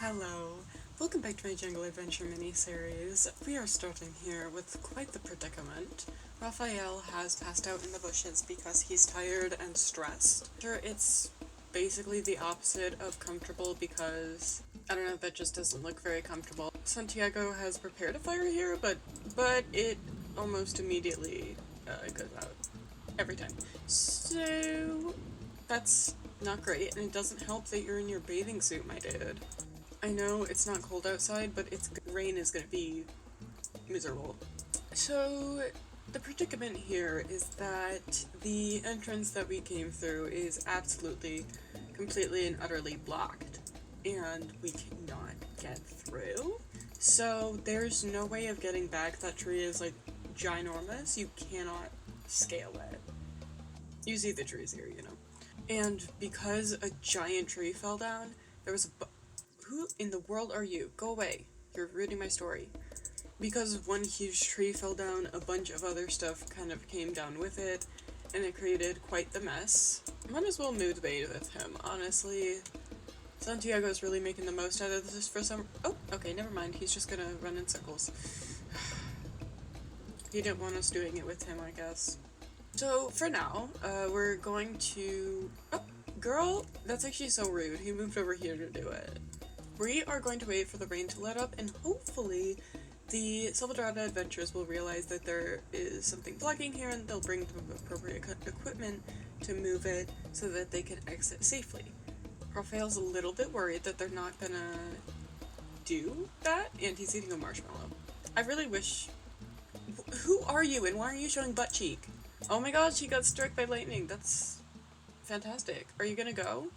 Hello, welcome back to my Jungle Adventure mini-series. We are starting here with quite the predicament. Raphael has passed out in the bushes because he's tired and stressed. Sure, it's basically the opposite of comfortable because, I don't know, that just doesn't look very comfortable. Santiago has prepared a fire here, but it almost immediately goes out. Every time. So, that's not great, and it doesn't help that you're in your bathing suit, my dude. I know it's not cold outside, but rain is gonna be miserable. So, the predicament here is that the entrance that we came through is absolutely, completely and utterly blocked, and we cannot get through. So, there's no way of getting back. That tree is like ginormous. You cannot scale it. You see the trees here, you know. And because a giant tree fell down, there was a who in the world are you? Go away. You're ruining my story. Because one huge tree fell down, a bunch of other stuff kind of came down with it, and it created quite the mess. Might as well mood bait with him, honestly. Santiago's really making the most out of this for some— oh, okay, never mind. He's just gonna run in circles. He didn't want us doing it with him, I guess. So, for now, we're going to— oh, girl, that's actually so rude. He moved over here to do it. We are going to wait for the rain to let up, and hopefully the Silverado Adventurers will realize that there is something blocking here, and they'll bring the appropriate equipment to move it so that they can exit safely. Raphael's a little bit worried that they're not gonna do that, and he's eating a marshmallow. I really wish— who are you, and why are you showing butt cheek? Oh my god, she got struck by lightning. That's fantastic. Are you gonna go?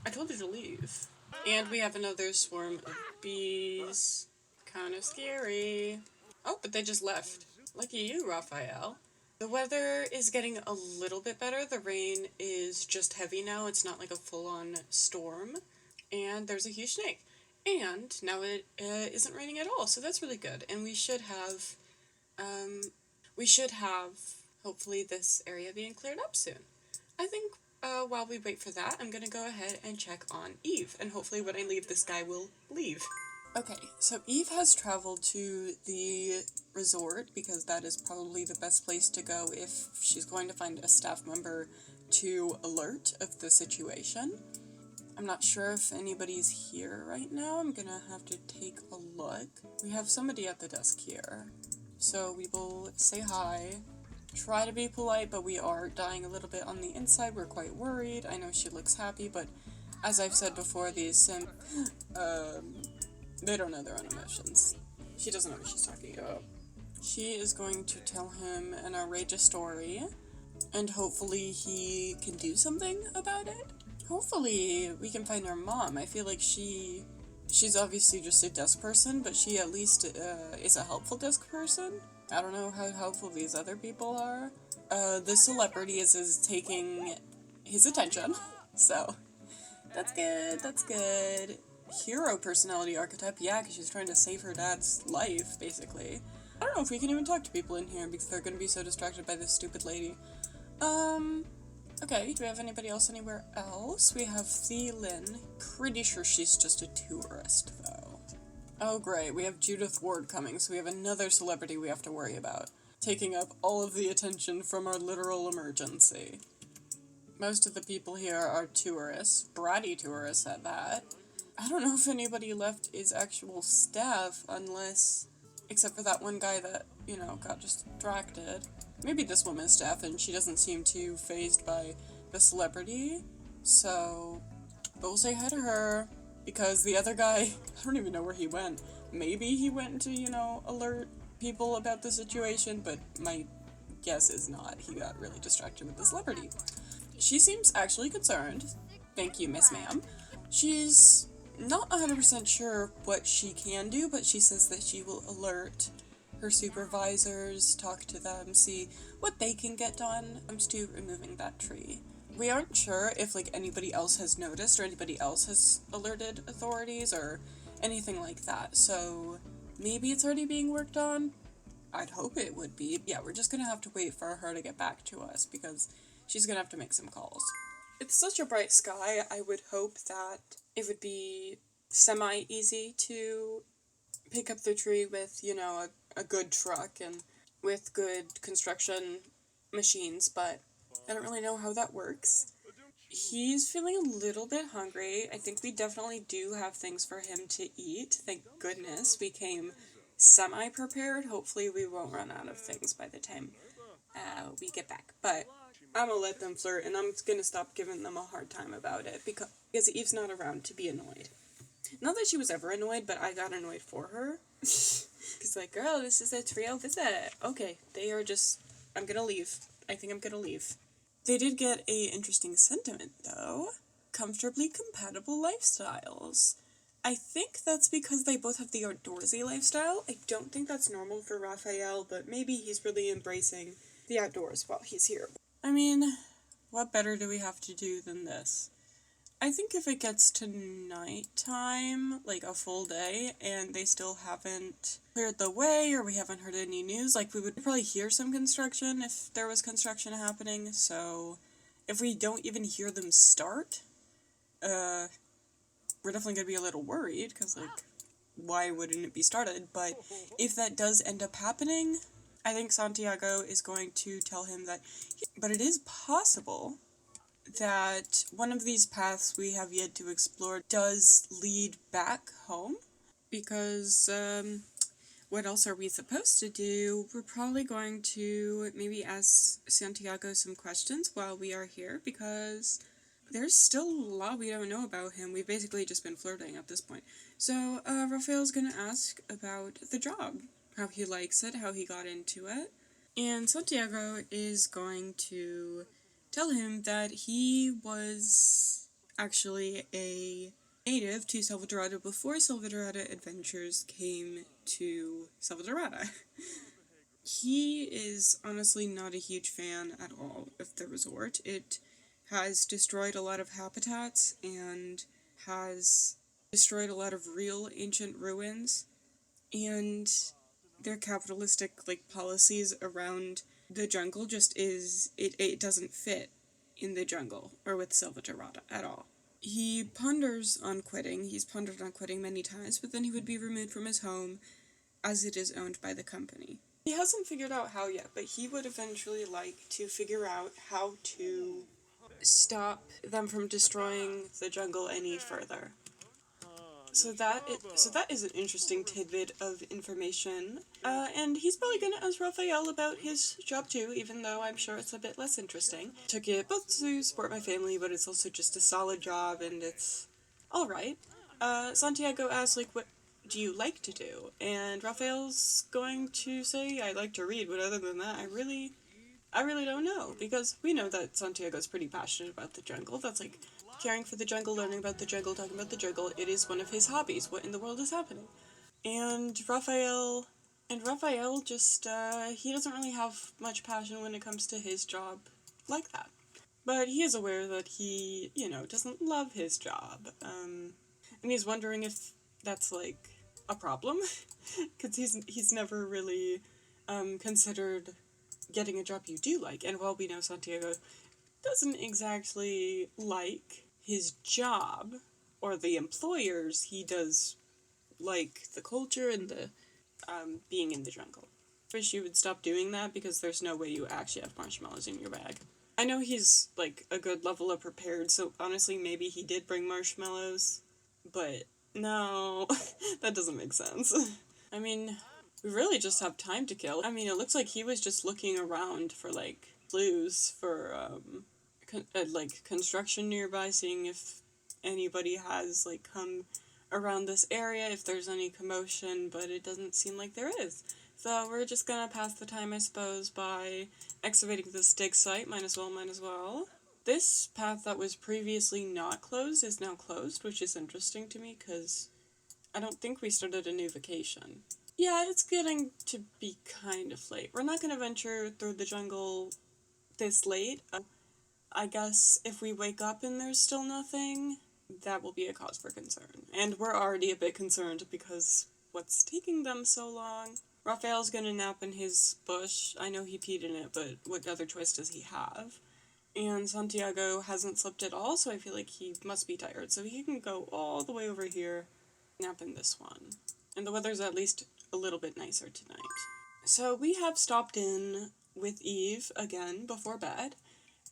I told you to leave. And we have another swarm of bees. Kind of scary. Oh, but they just left. Lucky you, Raphael. The weather is getting a little bit better. The rain is just heavy now. It's not like a full-on storm. And there's a huge snake. And now it isn't raining at all, so that's really good. And we should have, hopefully this area being cleared up soon. I think while we wait for that, I'm gonna go ahead and check on Eve, and hopefully when I leave, this guy will leave. Okay, so Eve has traveled to the resort because that is probably the best place to go if she's going to find a staff member to alert of the situation. I'm not sure if anybody's here right now. I'm gonna have to take a look. We have somebody at the desk here, so we will say hi. Try to be polite, but we are dying a little bit on the inside. We're quite worried. I know she looks happy, but as I've said before, these they don't know their own emotions. She doesn't know what she's talking about. She is going to tell him an outrageous story, and hopefully he can do something about it. Hopefully we can find her mom. I feel like she's obviously just a desk person, but she at least is a helpful desk person. I don't know how helpful these other people are. The celebrity is taking his attention, so that's good, that's good. Hero personality archetype, yeah, because she's trying to save her dad's life, basically. I don't know if we can even talk to people in here because they're gonna be so distracted by this stupid lady. Okay, do we have anybody else anywhere else? We have Thielin. Pretty sure she's just a tourist, though. Oh great, we have Judith Ward coming, so we have another celebrity we have to worry about, taking up all of the attention from our literal emergency. Most of the people here are tourists, bratty tourists at that. I don't know if anybody left is actual staff, except for that one guy that, you know, got distracted. Maybe this woman's staff, and she doesn't seem too fazed by the celebrity, so we'll say hi to her. Because the other guy, I don't even know where he went. Maybe he went to, you know, alert people about the situation, but my guess is not. He got really distracted with the celebrity. She seems actually concerned. Thank you, Miss Ma'am. She's not 100% sure what she can do, but she says that she will alert her supervisors, talk to them, see what they can get done. Comes to removing that tree. We aren't sure if, like, anybody else has noticed or anybody else has alerted authorities or anything like that, so maybe it's already being worked on? I'd hope it would be. Yeah, we're just gonna have to wait for her to get back to us because she's gonna have to make some calls. It's such a bright sky, I would hope that it would be semi-easy to pick up the tree with, you know, a good truck and with good construction machines, but I don't really know how that works. He's feeling a little bit hungry. I think we definitely do have things for him to eat. Thank goodness we came semi-prepared. Hopefully we won't run out of things by the time we get back. But I'm gonna let them flirt, and I'm gonna stop giving them a hard time about it because Eve's not around to be annoyed. Not that she was ever annoyed, but I got annoyed for her. It's like, girl, this is a trio visit. Okay, they are just... I'm gonna leave. I think I'm gonna leave. They did get a interesting sentiment, though. Comfortably compatible lifestyles. I think that's because they both have the outdoorsy lifestyle. I don't think that's normal for Raphael, but maybe he's really embracing the outdoors while he's here. I mean, what better do we have to do than this? I think if it gets to nighttime, like a full day, and they still haven't cleared the way, or we haven't heard any news, like we would probably hear some construction if there was construction happening, so if we don't even hear them start, we're definitely gonna be a little worried, because, like, why wouldn't it be started? But if that does end up happening, I think Santiago is going to tell him that, but it is possible that one of these paths we have yet to explore does lead back home, because what else are we supposed to do? We're probably going to maybe ask Santiago some questions while we are here, because there's still a lot we don't know about him. We've basically just been flirting at this point. So Raphael's gonna ask about the job, how he likes it, how he got into it, and Santiago is going to tell him that he was actually a native to Salvadorada before Salvadorada Adventures came to Salvadorada. He is honestly not a huge fan at all of the resort. It has destroyed a lot of habitats and has destroyed a lot of real ancient ruins, and their capitalistic, like, policies around the jungle just it doesn't fit in the jungle or with Salvatierrada at all. He ponders on quitting. He's pondered on quitting many times, but then he would be removed from his home as it is owned by the company. He hasn't figured out how yet, but he would eventually like to figure out how to stop them from destroying the jungle any further. So that is an interesting tidbit of information. And he's probably going to ask Raphael about his job too, even though I'm sure it's a bit less interesting. Took it both to support my family, but it's also just a solid job, and it's alright. Santiago asks, like, what do you like to do? And Raphael's going to say, I like to read, but other than that, I really don't know, because we know that Santiago's pretty passionate about the jungle. That's like caring for the jungle, learning about the jungle, talking about the jungle. It is one of his hobbies. What in the world is happening? And Raphael just, he doesn't really have much passion when it comes to his job like that. But he is aware that he, doesn't love his job. And he's wondering if that's, like, a problem. Because he's never really considered getting a job you do like. And while we know Santiago doesn't exactly like his job or the employers, he does like the culture and the being in the jungle. Wish you would stop doing that, because there's no way you actually have marshmallows in your bag. I know he's like a good level of prepared, so honestly maybe he did bring marshmallows, but no, that doesn't make sense. I mean, we really just have time to kill. I mean, it looks like he was just looking around for, like, clues for, construction nearby, seeing if anybody has, like, come around this area, if there's any commotion, but it doesn't seem like there is. So we're just gonna pass the time, I suppose, by excavating this dig site. Might as well. This path that was previously not closed is now closed, which is interesting to me, because I don't think we started a new vacation. Yeah, it's getting to be kind of late. We're not going to venture through the jungle this late. I guess if we wake up and there's still nothing, that will be a cause for concern. And we're already a bit concerned because what's taking them so long? Raphael's going to nap in his bush. I know he peed in it, but what other choice does he have? And Santiago hasn't slept at all, so I feel like he must be tired. So he can go all the way over here nap in this one. And the weather's at least a little bit nicer tonight. So we have stopped in with Eve again before bed,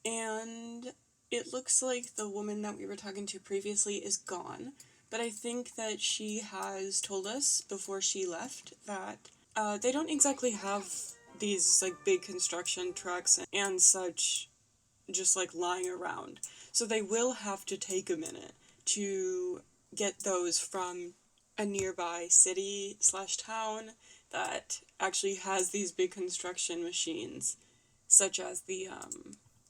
and it looks like the woman that we were talking to previously is gone, but I think that she has told us before she left that they don't exactly have these like big construction trucks and such just like lying around. So they will have to take a minute to get those from a nearby city slash town that actually has these big construction machines, such as the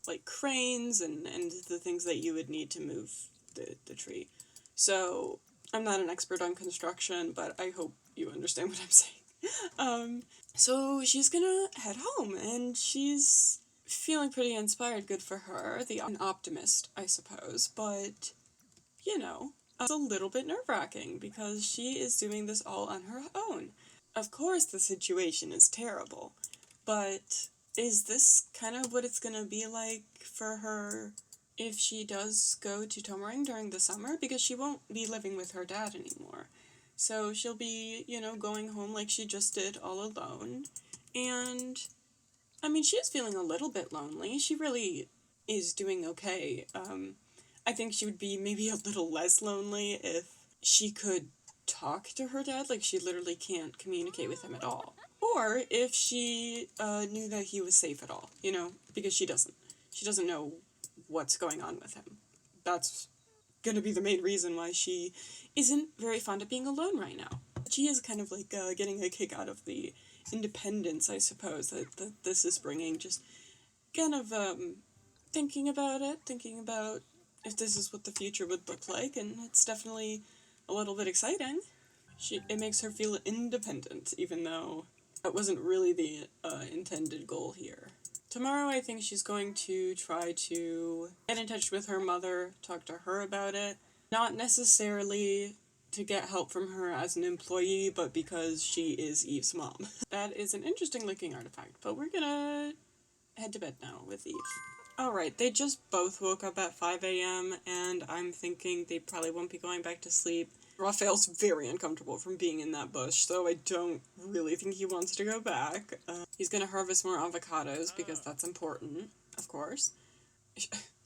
like cranes and the things that you would need to move the tree. So I'm not an expert on construction, but I hope you understand what I'm saying. So she's gonna head home, and she's feeling pretty inspired. Good for her. An optimist, I suppose, but you know, it's a little bit nerve-wracking because she is doing this all on her own. Of course, the situation is terrible, but is this kind of what it's gonna be like for her if she does go to Tomering during the summer? Because she won't be living with her dad anymore. So she'll be, going home like she just did all alone. And, I mean, she is feeling a little bit lonely. She really is doing okay. I think she would be maybe a little less lonely if she could talk to her dad, like she literally can't communicate with him at all. Or if she knew that he was safe at all, because she doesn't. She doesn't know what's going on with him. That's gonna be the main reason why she isn't very fond of being alone right now. She is kind of like getting a kick out of the independence, I suppose, that this is bringing. Just kind of thinking about if this is what the future would look like, and it's definitely a little bit exciting. It makes her feel independent, even though that wasn't really the intended goal here. Tomorrow, I think she's going to try to get in touch with her mother, talk to her about it. Not necessarily to get help from her as an employee, but because she is Eve's mom. That is an interesting looking artifact, but we're gonna head to bed now with Eve. Alright, they just both woke up at 5 a.m., and I'm thinking they probably won't be going back to sleep. Raphael's very uncomfortable from being in that bush, so I don't really think he wants to go back. He's gonna harvest more avocados, because that's important, of course.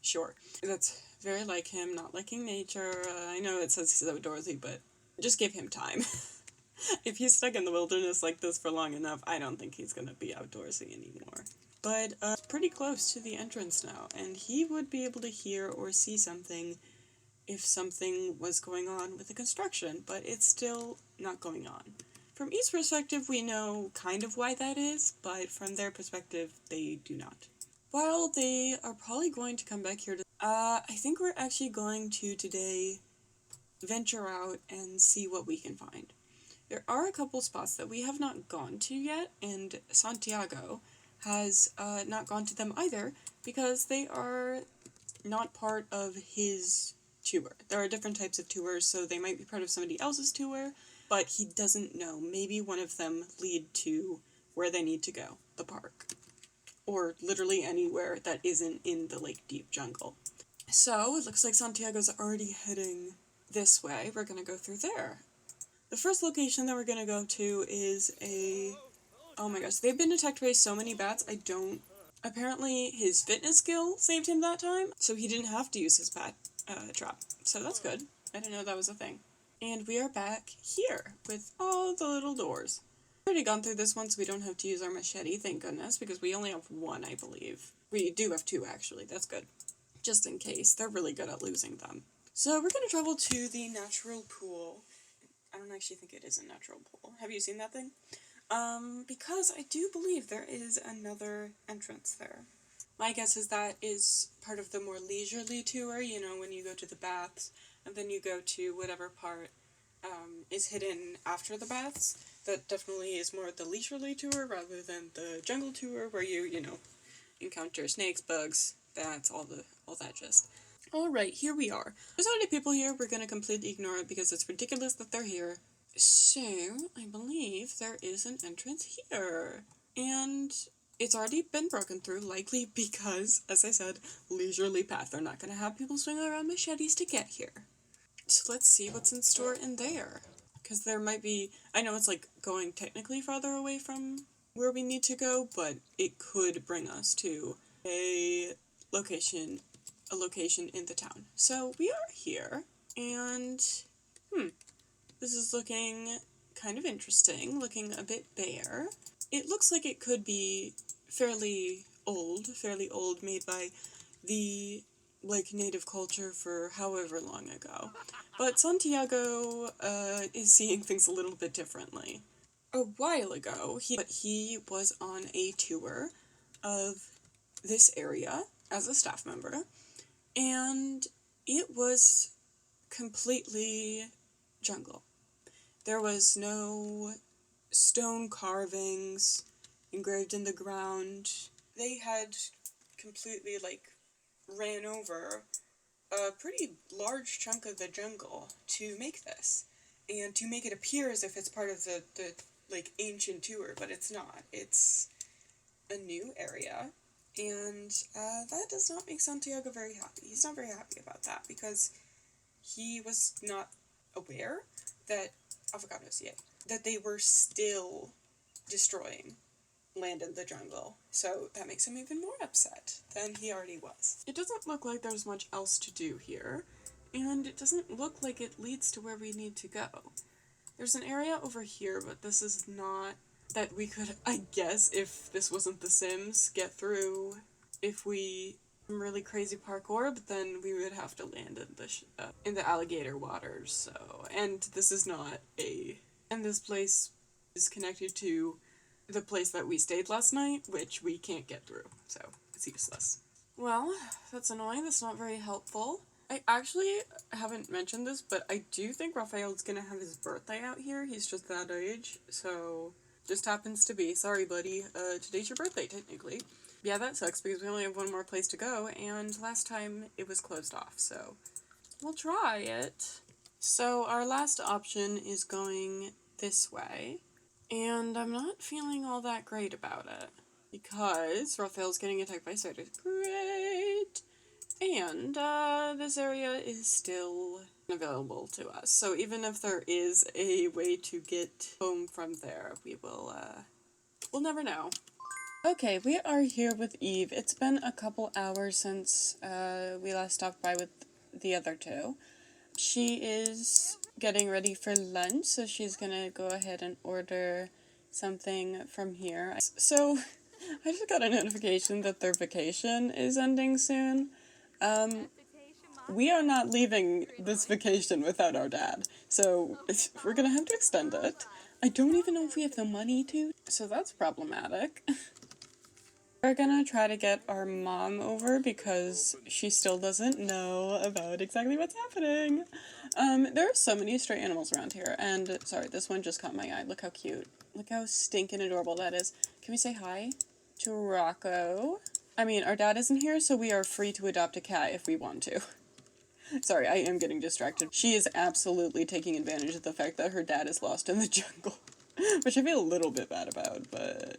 Sure. That's very like him, not liking nature. I know it says he's outdoorsy, but just give him time. If he's stuck in the wilderness like this for long enough, I don't think he's gonna be outdoorsy anymore. But it's pretty close to the entrance now, and he would be able to hear or see something if something was going on with the construction, but it's still not going on. From Eve's perspective, we know kind of why that is, but from their perspective, they do not. While they are probably going to come back here to... I think we're actually going to today venture out and see what we can find. There are a couple spots that we have not gone to yet, and Santiago has not gone to them either, because they are not part of his tour. There are different types of tours, so they might be part of somebody else's tour, but he doesn't know. Maybe one of them lead to where they need to go, the park. Or literally anywhere that isn't in the Lake Deep jungle. So, it looks like Santiago's already heading this way. We're gonna go through there. The first location that we're gonna go to is oh my gosh, they've been attacked by so many bats, Apparently, his fitness skill saved him that time, so he didn't have to use his bat trap. So that's good. I didn't know that was a thing. And we are back here with all the little doors. We've already gone through this one, so we don't have to use our machete, thank goodness, because we only have one, I believe. We do have two, actually. That's good. Just in case. They're really good at losing them. So we're going to travel to the natural pool. I don't actually think it is a natural pool. Have you seen that thing? Because I do believe there is another entrance there. My guess is that is part of the more leisurely tour, when you go to the baths, and then you go to whatever part is hidden after the baths. That definitely is more the leisurely tour rather than the jungle tour where you encounter snakes, bugs, bats, all that just. Alright, here we are. There's already people here, we're gonna completely ignore it because it's ridiculous that they're here. So, I believe there is an entrance here. And it's already been broken through, likely because, as I said, leisurely path. They're not going to have people swing around machetes to get here. So let's see what's in store in there. because there might be, I know it's like going technically farther away from where we need to go, but it could bring us to a location in the town. So we are here, and this is looking kind of interesting, looking a bit bare. It looks like it could be fairly old, made by the, like, native culture for however long ago. But Santiago is seeing things a little bit differently. A while ago, he was on a tour of this area as a staff member, and it was completely jungle. There was no stone carvings engraved in the ground. They had completely, like, ran over a pretty large chunk of the jungle to make this, and to make it appear as if it's part of the like, ancient tour, but it's not. It's a new area, and that does not make Santiago very happy. He's not very happy about that, because he was not aware that that they were still destroying land in the jungle. So that makes him even more upset than he already was. It doesn't look like there's much else to do here, and it doesn't look like it leads to where we need to go. There's an area over here, but this is not that we could, I guess, if this wasn't The Sims, get through if we really crazy parkour, but then we would have to land in the alligator waters. So, and this is not and this place is connected to the place that we stayed last night, which we can't get through, so it's useless. Well, that's annoying. That's not very helpful. I actually haven't mentioned this, but I do think Raphael's gonna have his birthday out here. He's just that age, so just happens to be. Sorry, buddy. Today's your birthday, technically. Yeah, that sucks, because we only have one more place to go, and last time it was closed off, so we'll try it. So our last option is going this way, and I'm not feeling all that great about it, because Raphael's getting attacked by spiders. Great! And this area is still available to us, so even if there is a way to get home from there, we'll never know. Okay, we are here with Eve. It's been a couple hours since we last stopped by with the other two. She is getting ready for lunch, so she's gonna go ahead and order something from here. So, I just got a notification that their vacation is ending soon. We are not leaving this vacation without our dad, so we're gonna have to extend it. I don't even know if we have the money to, so that's problematic. We're gonna try to get our mom over because she still doesn't know about exactly what's happening. There are so many stray animals around here, and sorry, this one just caught my eye. Look how cute. Look how stinking adorable that is. Can we say hi to Rocco? I mean, our dad isn't here, so we are free to adopt a cat if we want to. Sorry, I am getting distracted. She is absolutely taking advantage of the fact that her dad is lost in the jungle, which I feel a little bit bad about, but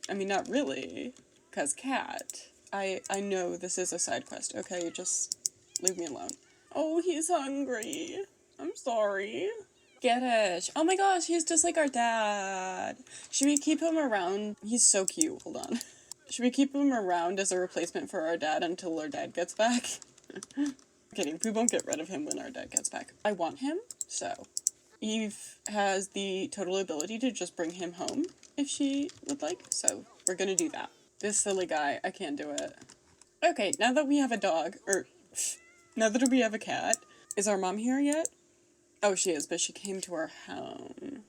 I mean, not really. Because cat, I know this is a side quest, okay? Just leave me alone. Oh, he's hungry. I'm sorry. Get-ish. Oh my gosh, he's just like our dad. Should we keep him around? He's so cute. Hold on. Should we keep him around as a replacement for our dad until our dad gets back? I'm kidding. We won't get rid of him when our dad gets back. I want him, so Eve has the total ability to just bring him home if she would like, so we're gonna do that. This silly guy, I can't do it. Okay, now that we have a dog, now that we have a cat, is our mom here yet? Oh, she is, but she came to our home.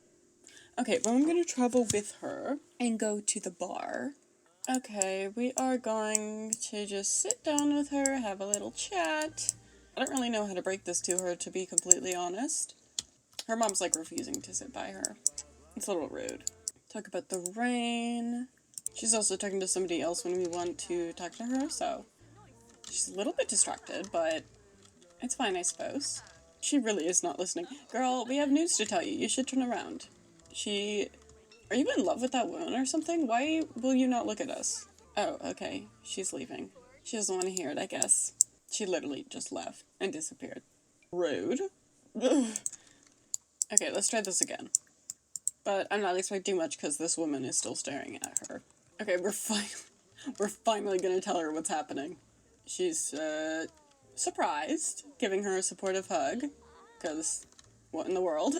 Okay, well, I'm gonna travel with her and go to the bar. Okay, we are going to just sit down with her, have a little chat. I don't really know how to break this to her, to be completely honest. Her mom's, like, refusing to sit by her. It's a little rude. Talk about the rain. She's also talking to somebody else when we want to talk to her, so she's a little bit distracted, but it's fine, I suppose. She really is not listening. Girl, we have news to tell you. You should turn around. Are you in love with that woman or something? Why will you not look at us? Oh, okay. She's leaving. She doesn't want to hear it, I guess. She literally just left and disappeared. Rude. Ugh. Okay, let's try this again. But I'm not expecting much because this woman is still staring at her. Okay, we're finally gonna tell her what's happening. She's, surprised, giving her a supportive hug, because what in the world?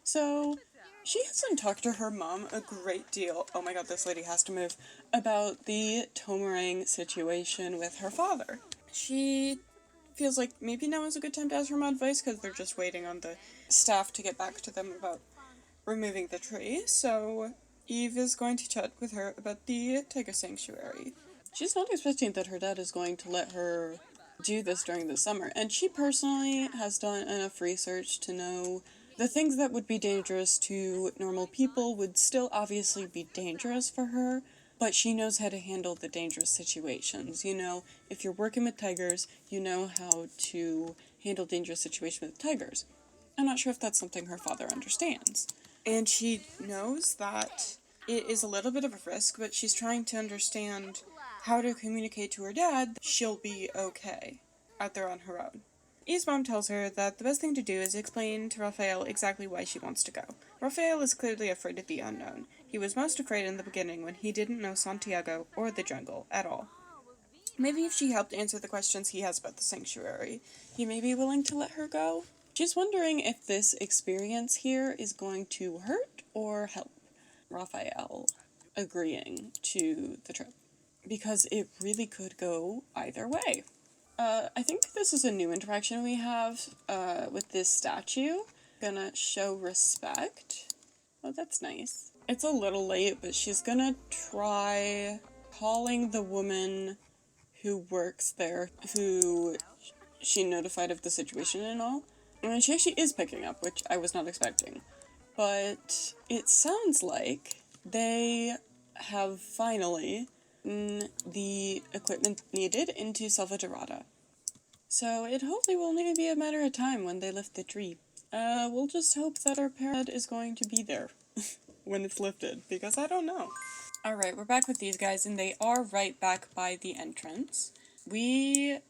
So, she hasn't talked to her mom a great deal, oh my god, this lady has to move, about the Tomarang situation with her father. She feels like maybe now is a good time to ask her mom advice because they're just waiting on the staff to get back to them about removing the tree, so Eve is going to chat with her about the tiger sanctuary. She's not expecting that her dad is going to let her do this during the summer, and she personally has done enough research to know the things that would be dangerous to normal people would still obviously be dangerous for her, but she knows how to handle the dangerous situations. You know, if you're working with tigers, you know how to handle dangerous situations with tigers. I'm not sure if that's something her father understands. And she knows that it is a little bit of a risk, but she's trying to understand how to communicate to her dad that she'll be okay out there on her own. Eve's mom tells her that the best thing to do is explain to Raphael exactly why she wants to go. Raphael is clearly afraid of the unknown. He was most afraid in the beginning when he didn't know Santiago or the jungle at all. Maybe if she helped answer the questions he has about the sanctuary, he may be willing to let her go. She's wondering if this experience here is going to hurt or help Raphael agreeing to the trip, because it really could go either way. I think this is a new interaction we have with this statue. Gonna show respect. Oh, that's nice. It's a little late, but she's gonna try calling the woman who works there, who she notified of the situation and all. And she actually is picking up, which I was not expecting. But it sounds like they have finally the equipment needed into Salvatorada. So it hopefully will only be a matter of time when they lift the tree. We'll just hope that our parent is going to be there when it's lifted, because I don't know. Alright, we're back with these guys, and they are right back by the entrance. We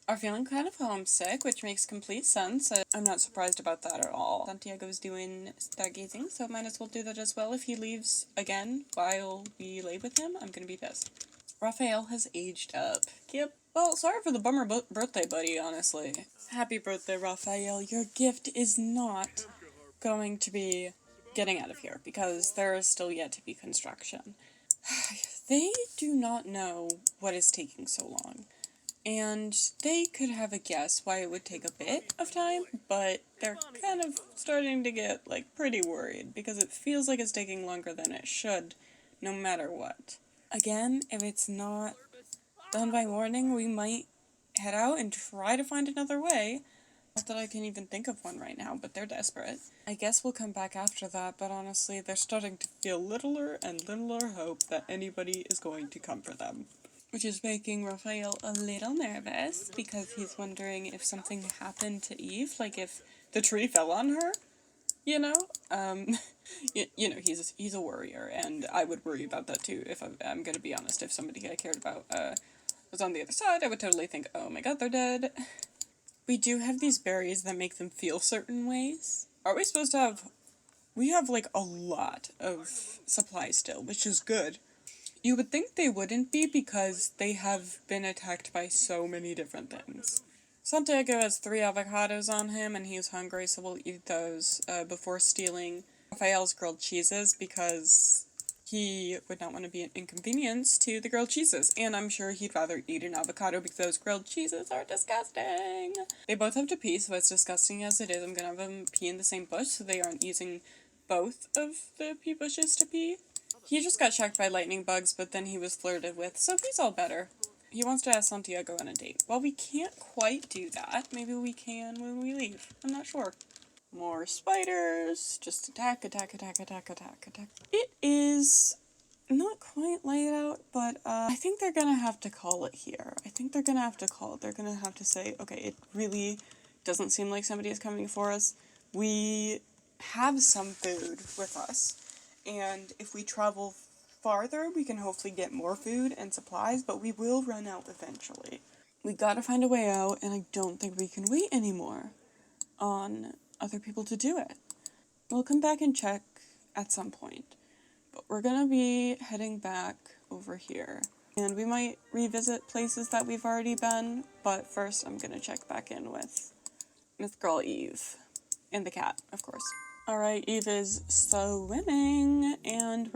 are feeling kind of homesick, which makes complete sense. I'm not surprised about that at all. Santiago's doing stargazing, so might as well do that as well. If he leaves again while we lay with him, I'm gonna be pissed. Raphael has aged up. Yep. Well, sorry for the bummer birthday, buddy, honestly. Happy birthday, Raphael. Your gift is not going to be getting out of here, because there is still yet to be construction. They do not know what is taking so long. And they could have a guess why it would take a bit of time, but they're kind of starting to get, like, pretty worried, because it feels like it's taking longer than it should, no matter what. Again, if it's not done by morning, we might head out and try to find another way. Not that I can even think of one right now, but they're desperate. I guess we'll come back after that, but honestly, they're starting to feel littler and littler hope that anybody is going to come for them. Which is making Raphael a little nervous, because he's wondering if something happened to Eve, like if the tree fell on her, you know? You know, he's a worrier, and I would worry about that too, if I'm gonna be honest. If somebody I cared about was on the other side, I would totally think, oh my god, they're dead. We do have these berries that make them feel certain ways. Are we supposed to have... We have, like, a lot of supplies still, which is good. You would think they wouldn't be, because they have been attacked by so many different things. Santiago has 3 avocados on him, and he's hungry, so we'll eat those before stealing Raphael's grilled cheeses, because he would not want to be an inconvenience to the grilled cheeses. And I'm sure he'd rather eat an avocado, because those grilled cheeses are disgusting. They both have to pee, so as disgusting as it is, I'm gonna have them pee in the same bush, so they aren't using both of the pee bushes to pee. He just got shocked by lightning bugs, but then he was flirted with, so he's all better. He wants to ask Santiago on a date. Well, we can't quite do that. Maybe we can when we leave. I'm not sure. More spiders. Just attack, attack, attack, attack, attack, attack. It is not quite laid out, but I think they're gonna have to call it here. I think they're gonna have to call it. They're gonna have to say, okay, it really doesn't seem like somebody is coming for us. We have some food with us. And if we travel farther, we can hopefully get more food and supplies, but we will run out eventually. We gotta find a way out, and I don't think we can wait anymore on other people to do it. We'll come back and check at some point. But we're gonna be heading back over here. And we might revisit places that we've already been, but first I'm gonna check back in with Myth Girl Eve. And the cat, of course. Alright, Eve is swimming, and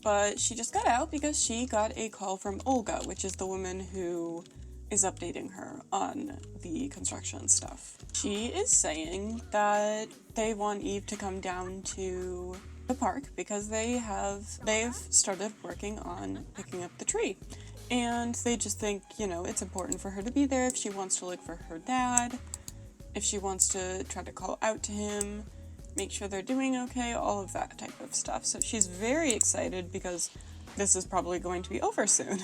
but she just got out because she got a call from Olga, which is the woman who is updating her on the construction stuff. She is saying that they want Eve to come down to the park because they've started working on picking up the tree. And they just think, it's important for her to be there if she wants to look for her dad, if she wants to try to call out to him, make sure they're doing okay, all of that type of stuff. So she's very excited because this is probably going to be over soon.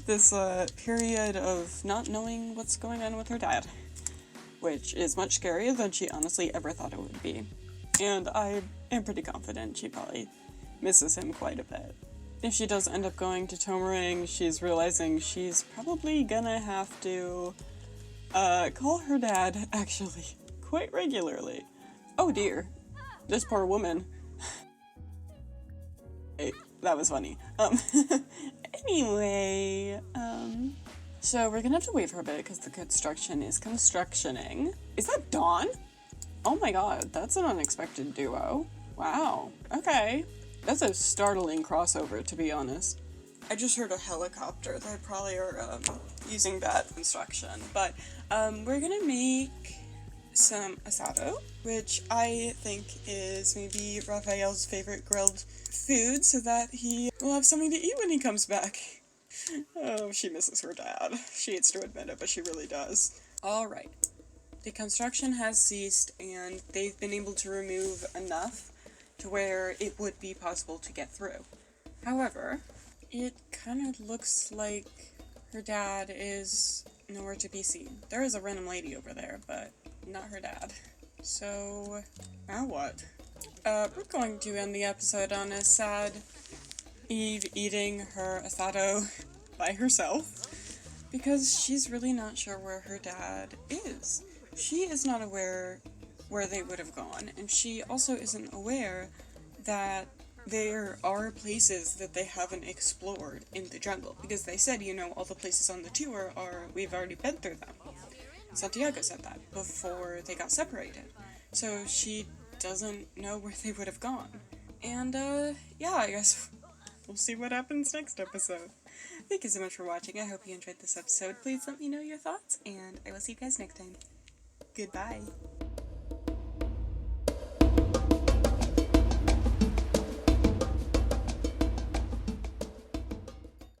This period of not knowing what's going on with her dad, which is much scarier than she honestly ever thought it would be. And I am pretty confident she probably misses him quite a bit. If she does end up going to Tomering, she's realizing she's probably gonna have to call her dad, actually, quite regularly. Oh dear, this poor woman. Hey, that was funny. Anyway, so we're gonna have to wait for a bit because the construction is constructioning. Is that Dawn? Oh my god, that's an unexpected duo. Wow, okay. That's a startling crossover, to be honest. I just heard a helicopter. They probably are using bad construction, but we're gonna make some asado, which I think is maybe Raphael's favorite grilled food, so that he will have something to eat when he comes back. Oh, she misses her dad. She hates to admit it, but she really does. Alright. The construction has ceased, and they've been able to remove enough to where it would be possible to get through. However, it kind of looks like her dad is nowhere to be seen. There is a random lady over there, but not her dad. So, now what? We're going to end the episode on a sad Eve eating her asado by herself, because she's really not sure where her dad is. She is not aware where they would have gone, and she also isn't aware that there are places that they haven't explored in the jungle, because they said, all the places on the tour we've already been through them. Santiago said that before they got separated. So she doesn't know where they would have gone. And, yeah, I guess we'll see what happens next episode. Thank you so much for watching. I hope you enjoyed this episode. Please let me know your thoughts, and I will see you guys next time. Goodbye.